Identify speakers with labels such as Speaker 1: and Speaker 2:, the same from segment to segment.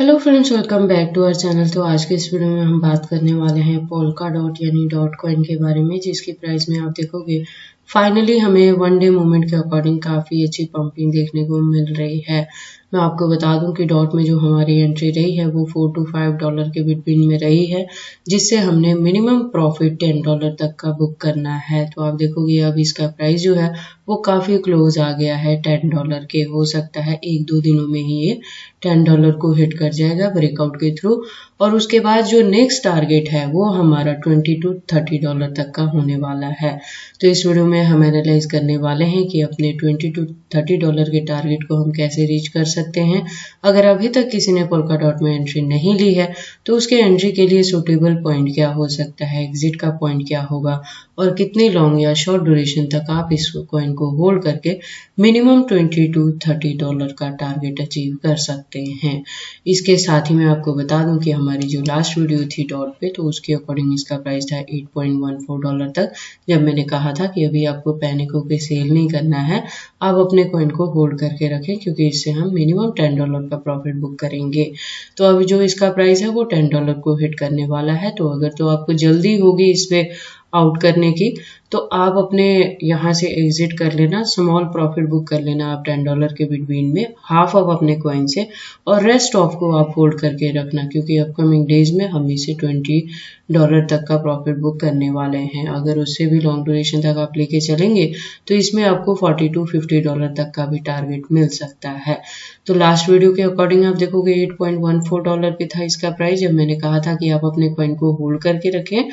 Speaker 1: Hello friends, welcome back to our channel. तो आज के इस वीडियो में हम बात करने वाले हैं पोल्का डॉट यानी डॉट कॉइन के बारे में, जिसकी प्राइस में आप देखोगे फाइनली हमें वन डे मूवमेंट के अकॉर्डिंग काफ़ी अच्छी पंपिंग देखने को मिल रही है। मैं आपको बता दूं कि डॉट में जो हमारी एंट्री रही है वो $4 to $5 के बिटवीन में रही है, जिससे हमने मिनिमम प्रॉफिट $10 तक का बुक करना है। तो आप देखोगे अब इसका प्राइस जो है वो काफ़ी क्लोज आ गया है $10 के। हो सकता है एक दो दिनों में ही ये $10 को हिट कर जाएगा ब्रेकआउट के थ्रू, और उसके बाद जो नेक्स्ट टारगेट है वो हमारा $20 to $30 तक का होने वाला है। तो इस वीडियो में हम एनालाइज करने वाले हैं कि अपने $20 to $30 के टारगेट को हम कैसे रीच कर सकते हैं। अगर अभी तक किसी ने पोल्का डॉट में एंट्री नहीं ली है तो उसके एंट्री के लिए सूटेबल पॉइंट क्या हो सकता है, एग्जिट का पॉइंट क्या होगा, और कितनी लॉन्ग या शॉर्ट ड्यूरेशन तक आप इस कॉइन को होल्ड करके मिनिमम $20 to $30 का टारगेट अचीव कर सकते हैं। इसके साथ ही मैं आपको बता दूं कि हमारी जो लास्ट वीडियो थी डॉट पे, तो उसके अकॉर्डिंग इसका प्राइस था $8.14 तक, जब मैंने कहा था कि अभी आपको पैनिक होकर सेल नहीं करना है, आप अपने कॉइन को होल्ड करके रखें, क्योंकि इससे हम मिनिमम $10 का प्रॉफिट बुक करेंगे। तो अभी जो इसका प्राइस है वो $10 को हिट करने वाला है। तो अगर तो आपको जल्दी होगी इस पे आउट करने की, तो आप अपने यहाँ से एग्जिट कर लेना, स्मॉल प्रॉफिट बुक कर लेना आप $10 के बिटवीन में, हाफ ऑफ अपने कॉइन से, और रेस्ट ऑफ को आप होल्ड करके रखना, क्योंकि अपकमिंग डेज में हम इसे $20 तक का प्रॉफिट बुक करने वाले हैं। अगर उससे भी लॉन्ग ड्यूरेशन तक आप लेके चलेंगे तो इसमें आपको $40 to $50 तक का भी टारगेट मिल सकता है। तो लास्ट वीडियो के अकॉर्डिंग आप देखोगे $8.14 पे था इसका प्राइस, जब मैंने कहा था कि आप अपने कॉइन को होल्ड करके रखें,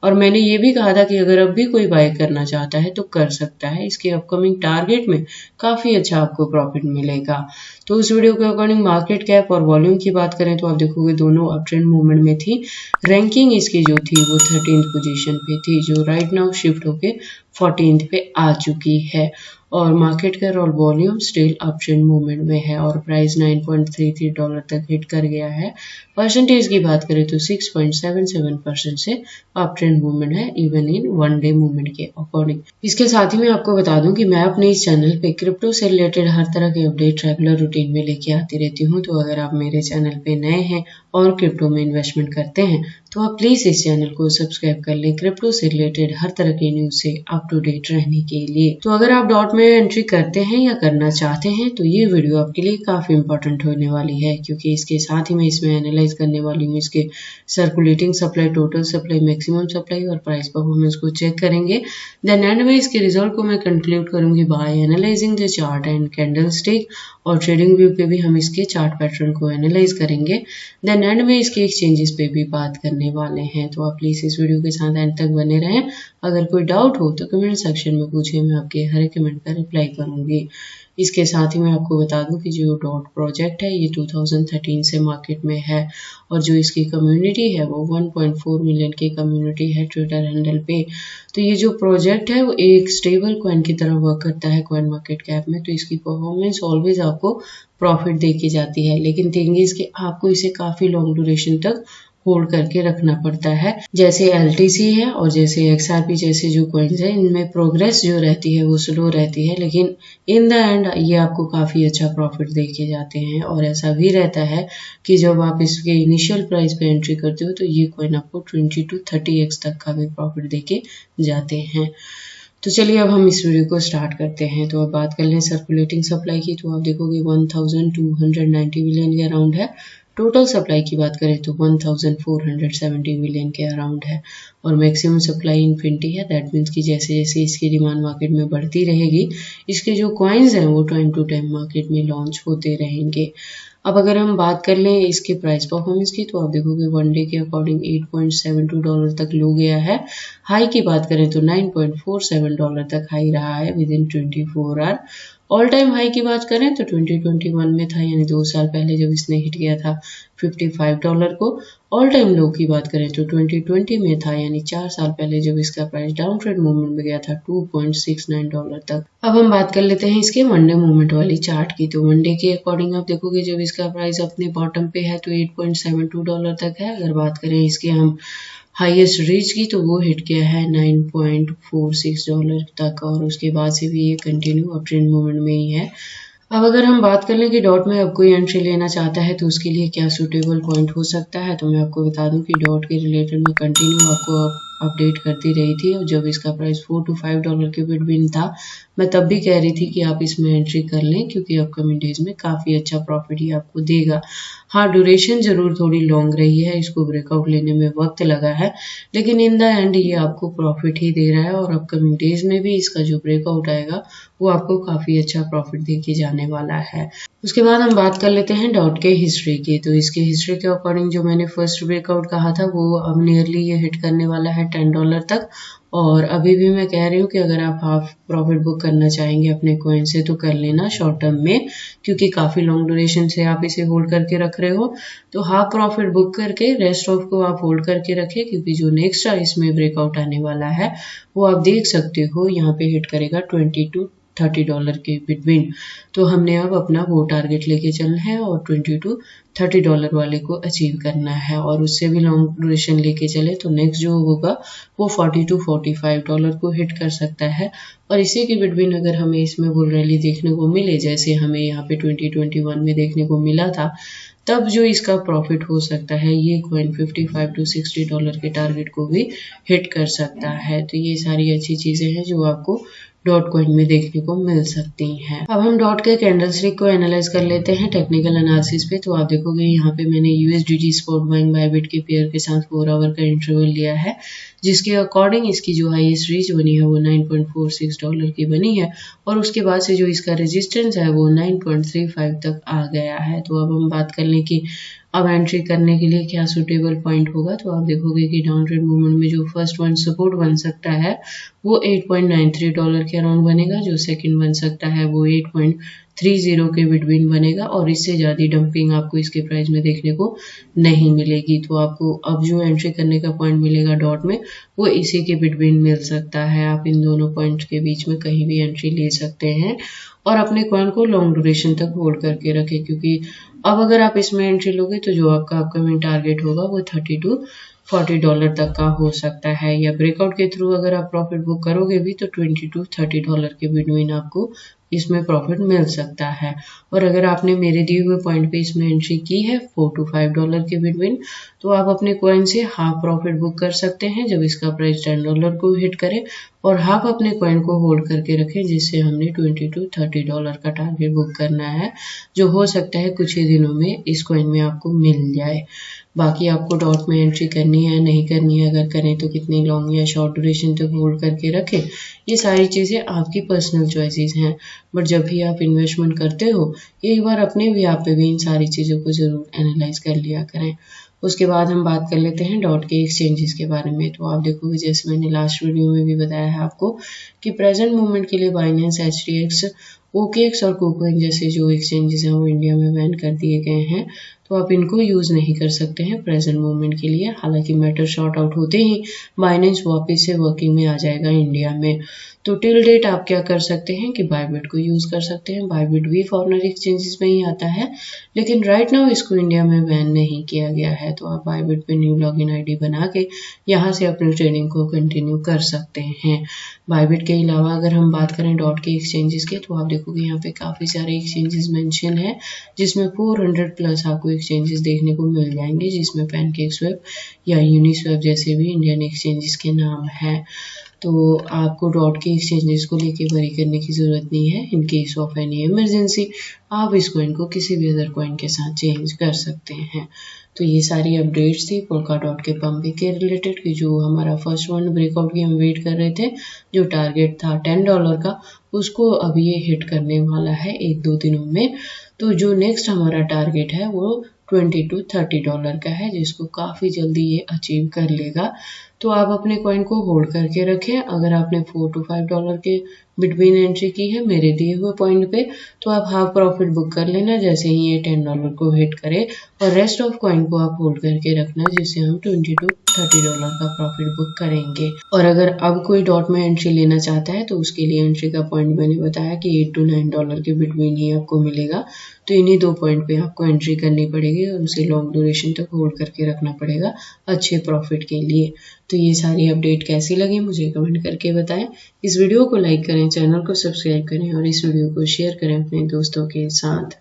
Speaker 1: और मैंने ये भी कहा था कि अगर अब भी कोई बाय करना चाहता है तो कर सकता है, इसके अपकमिंग टारगेट में काफ़ी अच्छा आपको प्रॉफिट मिलेगा। तो उस वीडियो के अकॉर्डिंग मार्केट कैप और वॉल्यूम की बात करें तो आप देखोगे दोनों अप ट्रेंड मूवमेंट में थी। रैंकिंग इसकी जो थी वो 13th पोजीशन पे थी, जो राइट नाउ शिफ्ट होके 14th पे आ चुकी है, और मार्केट कैप और volume still up trend movement में है, और प्राइस $9.33 तक हिट कर गया है। परसेंटेज की बात करें तो 6.77% से अप ट्रेंड मूवमेंट है, even in one day movement के अकॉर्डिंग। इसके साथ ही मैं आपको बता दूं कि मैं अपने इस चैनल पे क्रिप्टो से रिलेटेड हर तरह के अपडेट रेगुलर रूटीन में लेके आती रहती हूँ। तो अगर आप मेरे चैनल पे नए हैं और क्रिप्टो में इन्वेस्टमेंट करते हैं तो आप प्लीज इस चैनल को सब्सक्राइब कर लें, क्रिप्टो से रिलेटेड हर तरह की न्यूज से अप टू डेट रहने के लिए। तो अगर आप डॉट में एंट्री करते हैं या करना चाहते हैं तो ये वीडियो आपके लिए काफी इंपॉर्टेंट होने वाली है, क्योंकि इसके साथ ही मैं इसमें एनालाइज करने वाली हूँ इसके circulating supply, total supply, maximum supply और प्राइस परफॉर्मेंस को चेक करेंगे। देन एंड में इसके रिजल्ट को मैं कंक्लूड करूंगी by analysing the chart and candle stick, और ट्रेडिंग व्यू पे भी हम इसके चार्ट पैटर्न को एनालाइज करेंगे। देन एंड में इसके एक्सचेंजेस पे भी बात करने वाले हैं। तो आप प्लीज इस वीडियो के साथ एंड तक बने रहें। अगर कोई डाउट हो तो कमेंट सेक्शन में पूछे, मैं आपके हर एक कमेंट का रिप्लाई करूंगी। इसके साथ ही मैं आपको बता दूं कि जो डॉट प्रोजेक्ट है ये 2013 से मार्केट में है, और जो इसकी कम्युनिटी है वो 1.4 मिलियन की कम्युनिटी है ट्विटर हैंडल पे। तो ये जो प्रोजेक्ट है वो एक स्टेबल कॉइन की तरह वर्क करता है कॉइन मार्केट कैप में, तो इसकी परफॉर्मेंस ऑलवेज आपको प्रॉफिट दे के जाती है। लेकिन थिंग इज कि आपको इसे काफी लॉन्ग ड्यूरेशन तक होल्ड करके रखना पड़ता है। जैसे LTC है और जैसे XRP जैसे जो कॉइन्स है, इनमें प्रोग्रेस जो रहती है वो स्लो रहती है, लेकिन इन द एंड ये आपको काफ़ी अच्छा प्रॉफिट दे के जाते हैं। और ऐसा भी रहता है कि जब आप इसके इनिशियल प्राइस पे एंट्री करते हो तो ये कॉइन आपको 20 to 30x तक का भी प्रॉफिट दे के जाते हैं। तो चलिए अब हम इस वीडियो को स्टार्ट करते हैं। तो अब बात कर लें सर्कुलेटिंग सप्लाई की, तो आप देखोगे 1290 मिलियन के अराउंड है। टोटल सप्लाई की बात करें तो 1470 मिलियन के अराउंड है, और मैक्सिमम सप्लाई इन्फिनिटी है। दैट मीन्स कि जैसे जैसे इसकी डिमांड मार्केट में बढ़ती रहेगी, इसके जो कॉइन्स हैं वो टाइम टू टाइम मार्केट में लॉन्च होते रहेंगे। अब अगर हम बात कर लें इसके प्राइस परफॉर्मेंस की, तो आप देखोगे वन डे के अकॉर्डिंग $8.72 तक लो गया है। हाई की बात करें तो $9.47 तक हाई रहा है within 24 hour. All time high की बात करें तो 2021 में था, यानी 2 साल पहले जब इसने हिट किया था $55 को। ऑल टाइम लो की बात करें तो 2020 में था, यानी 4 साल पहले जब इसका प्राइस डाउन ट्रेंड मूवमेंट में गया था $2.69 तक। अब हम बात कर लेते हैं इसके वनडे मूवमेंट वाली चार्ट की। तो वनडे के अकॉर्डिंग आप देखोगे जब इसका प्राइस अपने बॉटम पे है तो $8.72 तक है। अगर बात करें इसके हम हाईएस्ट रीच की तो वो हिट किया है $9.46 तक, और उसके बाद से भी ये कंटिन्यू अप ट्रेंड मूवमेंट में ही है। अब अगर हम बात कर लें कि डॉट में अब कोई एंट्री लेना चाहता है तो उसके लिए क्या सूटेबल पॉइंट हो सकता है, तो मैं आपको बता दूं कि डॉट के रिलेटेड मैं कंटिन्यू आपको अपडेट करती रही थी, और जब इसका प्राइस $4 to $5 के बिटवीन था मैं तब भी कह रही थी कि आप इसमें एंट्री कर लें क्योंकि अपकमिंग डेज में काफ़ी अच्छा प्रॉफिट ही आपको देगा। हाँ, ड्यूरेशन ज़रूर थोड़ी लॉन्ग रही है, इसको ब्रेकआउट लेने में वक्त लगा है, लेकिन इन द एंड ये आपको प्रॉफिट ही दे रहा है और अपकमिंग डेज में भी इसका जो ब्रेकआउट आएगा वो आपको काफ़ी अच्छा प्रॉफिट दे के जाने वाला है। उसके बाद हम बात कर लेते हैं डॉट के हिस्ट्री की। तो इसके हिस्ट्री के अकॉर्डिंग जो मैंने फर्स्ट ब्रेकआउट कहा था वो अब नियरली ये हिट करने वाला है $10 तक, और अभी भी मैं कह रही हूँ कि अगर आप हाफ प्रॉफिट बुक करना चाहेंगे अपने कॉइन से तो कर लेना शॉर्ट टर्म में, क्योंकि काफ़ी लॉन्ग ड्यूरेशन से आप इसे होल्ड करके रख रहे हो, तो हाफ प्रॉफिट बुक करके रेस्ट ऑफ को आप होल्ड करके रखें, क्योंकि जो नेक्स्ट इसमें ब्रेकआउट आने वाला है वो आप देख सकते हो यहाँ पे हिट करेगा $20 to $30 के बिटवीन। तो हमने अब अपना वो टारगेट लेके चलना है और $20 to $30 वाले को अचीव करना है, और उससे भी लॉन्ग ड्यूरेशन लेके चले तो नेक्स्ट जो होगा वो $40 to $45 को हिट कर सकता है। और इसी के बिटवीन अगर हमें इसमें बुल रैली देखने को मिले जैसे हमें यहाँ पे 2021 में देखने को मिला था, तब जो इसका प्रॉफिट हो सकता है ये कॉइन $55 to $60 के टारगेट को भी हिट कर सकता है। तो ये सारी अच्छी चीज़ें हैं जो आपको डॉट कॉइन में देखने को मिल सकती हैं। अब हम डॉट के कैंडलस्टिक को एनालाइज कर लेते हैं टेक्निकल एनालिसिस पे। तो आप देखोगे यहाँ पे मैंने USDT स्पॉट बाइंग बायबिट के पेयर के साथ 4 आवर का इंटरवल लिया है, जिसके अकॉर्डिंग इसकी जो हाईएस्ट रीच बनी है वो $9.46 की बनी है, और उसके बाद से जो इसका रेजिस्टेंस है वो 9.35 तक आ गया है। तो अब हम बात कर लें कि अब एंट्री करने के लिए क्या सूटेबल पॉइंट होगा, तो आप देखोगे कि डाउन ट्रेंड मूवमेंट में जो फर्स्ट वन सपोर्ट बन सकता है वो $8.93 के अराउंड बनेगा, जो सेकंड बन सकता है वो 8.30 के बिटवीन बनेगा, और इससे ज़्यादा डंपिंग आपको इसके प्राइस में देखने को नहीं मिलेगी। तो आपको अब जो एंट्री करने का पॉइंट मिलेगा डॉट में वो इसी के बिटवीन मिल सकता है। आप इन दोनों पॉइंट्स के बीच में कहीं भी एंट्री ले सकते हैं और अपने कॉइन को लॉन्ग ड्यूरेशन तक होल्ड करके रखें, क्योंकि अब अगर आप इसमें एंट्री लोगे तो जो आपका अपकमिंग टारगेट होगा वो $30 to $40 तक का हो सकता है, या ब्रेकआउट के थ्रू अगर आप प्रॉफिट बुक करोगे भी तो $20 to $30 के बिटवीन आपको इसमें प्रॉफिट मिल सकता है। और अगर आपने मेरे दिए हुए पॉइंट पे इसमें एंट्री की है $4 to $5 के बिटवीन, तो आप अपने कॉइन से हाफ प्रॉफिट बुक कर सकते हैं जब इसका प्राइस $10 को हिट करे, और हाफ अपने कॉइन को होल्ड करके रखें, जिससे हमने $20 to $30 का टारगेट बुक करना है, जो हो सकता है कुछ ही दिनों में इस कॉइन में आपको मिल जाए। बाकी आपको डॉट में एंट्री करनी है नहीं करनी है, अगर करें तो कितनी लॉन्ग या शॉर्ट ड्यूरेशन तक होल्ड करके रखें, ये सारी चीज़ें आपकी पर्सनल चॉइसेस हैं। बट जब भी आप इन्वेस्टमेंट करते हो एक बार अपने भी आप पे भी इन सारी चीज़ों को ज़रूर एनालाइज कर लिया करें। उसके बाद हम बात कर लेते हैं डॉट के एक्सचेंजेस के बारे में। तो आप देखोगे जैसे मैंने लास्ट वीडियो में भी बताया है आपको कि प्रेजेंट मोमेंट के लिए बाइनेंस, HTX, OKX और KuCoin जैसे जो एक्सचेंजेस हैं वो इंडिया में बैन कर दिए गए हैं, तो आप इनको यूज़ नहीं कर सकते हैं प्रेजेंट मोमेंट के लिए। हालांकि मैटर शॉर्ट आउट होते ही बाइनेंस वापस से वर्किंग में आ जाएगा इंडिया में। तो टिल डेट आप क्या कर सकते हैं कि बायबिट को यूज़ कर सकते हैं। बायबिट भी फॉरेनर एक्सचेंजेस में ही आता है, लेकिन राइट नाउ इसको इंडिया में बैन नहीं किया गया है। तो आप बायबिट पे न्यू लॉगिन ID बना के यहाँ से अपनी ट्रेडिंग को कंटिन्यू कर सकते हैं। बायबिट के अलावा अगर हम बात करें डॉट के एक्सचेंजेस के, तो आप देखोगे यहाँ पे काफ़ी सारे एक्सचेंजेस मेंशन है, जिसमें 400 प्लस आपको एक्सचेंजेस देखने को मिल जाएंगे, जिसमें पैनकेकस्वैप या यूनिस्वैप जैसे भी इंडियन एक्सचेंजेस के नाम है। तो आपको डॉट के एक्सचेंजेस को लेके वरी करने की ज़रूरत नहीं है। In case of any emergency आप इस कॉइन को किसी भी अदर कॉइन के साथ चेंज कर सकते हैं। तो ये सारी अपडेट्स थी पोल्काडॉट के पंप के रिलेटेड कि जो हमारा फर्स्ट वन ब्रेकआउट की हम वेट कर रहे थे, जो टारगेट था $10 का, उसको अब ये हिट करने वाला है 1-2 दिनों में। तो जो नेक्स्ट हमारा टारगेट है वो $20 to $30 का है, जिसको काफ़ी जल्दी ये अचीव कर लेगा। तो आप अपने कॉइन को होल्ड करके रखें। अगर आपने $4 to $5 के बिटवीन एंट्री की है मेरे दिए हुए पॉइंट पे, तो आप हाफ प्रॉफिट बुक कर लेना जैसे ही ये $10 को हिट करे, और रेस्ट ऑफ कॉइन को आप होल्ड करके रखना, जिससे हम $20 to $30 का प्रॉफिट बुक करेंगे। और अगर अब कोई डॉट में एंट्री लेना चाहता है तो उसके लिए एंट्री का पॉइंट मैंने बताया कि $8 to $9 के बिटवीन ही आपको मिलेगा। तो इन्हीं 2 पॉइंट पे आपको एंट्री करनी पड़ेगी और उसे लॉन्ग ड्यूरेशन तक होल्ड करके रखना पड़ेगा अच्छे प्रॉफिट के लिए। तो ये सारी अपडेट कैसी लगी मुझे कमेंट करके बताएं। इस वीडियो को लाइक करें, चैनल को सब्सक्राइब करें और इस वीडियो को शेयर करें अपने दोस्तों के साथ।